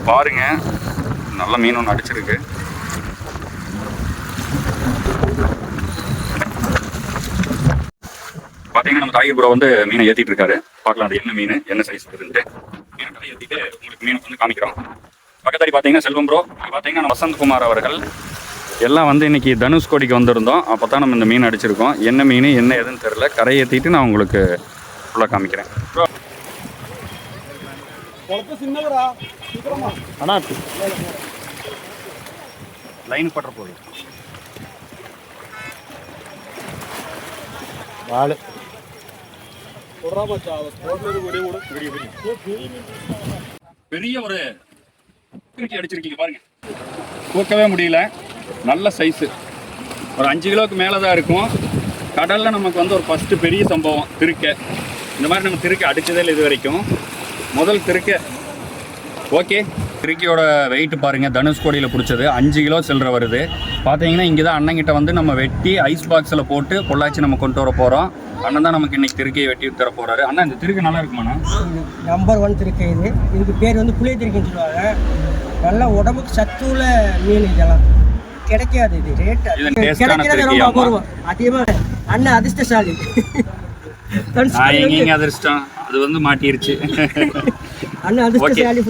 பாருங்கள், நல்ல மீன் ஒன்று அடிச்சிருக்கு. பார்த்தீங்கன்னா நம்ம தாகி ப்ரோ வந்து மீனை ஏற்றிட்டு இருக்காரு. பார்க்கலாம் அது என்ன மீன், என்ன சைஸ் வருதுன்ட்டு. மீனை கடை ஏற்றிட்டு உங்களுக்கு மீனை வந்து காமிக்கிறோம். பக்கத்தாடி பார்த்தீங்கன்னா செல்வம் ப்ரோ, பார்த்தீங்கன்னா வசந்த்குமார் அவர்கள் எல்லாம் வந்து இன்னைக்கு தனுஷ்கோடிக்கு வந்திருந்தோம். அப்போ தான் நம்ம இந்த மீன் அடிச்சிருக்கோம். என்ன மீன் என்ன எதுன்னு தெரில. கரை ஏற்றிட்டு நான் உங்களுக்கு ஃபுல்லாக காமிக்கிறேன். ப்ரோ அண்ணா லைன் பட்டுற போகுது. வாழை பெரிய ஒரு திருக்கி அடிச்சிருக்கீங்க பாருங்க. தூக்கவே முடியல. நல்ல சைஸு, ஒரு 5 கிலோவுக்கு மேலே தான் இருக்கும். கடலில் நமக்கு வந்து ஒரு ஃபஸ்ட்டு பெரிய சம்பவம் திருக்கை. இந்த மாதிரி நம்ம திருக்கை அடித்ததே இல்லை இது வரைக்கும். முதல் திருக்கை. ஓகே, திருக்கியோட வெயிட் பாருங்கள். தனுஷ்கோடியில் பிடிச்சது 5 கிலோ சில்லற வருது. பார்த்தீங்கன்னா இங்கே தான் அண்ணங்கிட்ட வந்து நம்ம வெட்டி ஐஸ் பாக்ஸில் போட்டு பொள்ளாச்சி நம்ம கொண்டு வர போகிறோம். அண்ணன் தான் நமக்கு இன்னைக்கு திருக்கையை வெட்டி தர போகிறாரு. அண்ணா இந்த திருக்கை நல்லா இருக்குமாண்ணா? நம்பர் 1 திருக்கை இது. இதுக்கு பேர் வந்து புளிய திருக்கைன்னு சொல்லுவாங்க. நல்லா உடம்புக்கு சத்துள்ள மீன். இதெல்லாம் கிடைக்காது. இது ரேட் கிடைக்கிறது ரொம்ப அபூர்வம். அதிகமாக அண்ணன் அதிர்ஷ்டசாலி. எங்கேங்க அதிர்ஷ்டம், அது வந்து மாட்டிருச்சு. அண்ணன் அதிர்ஷ்டசாலி.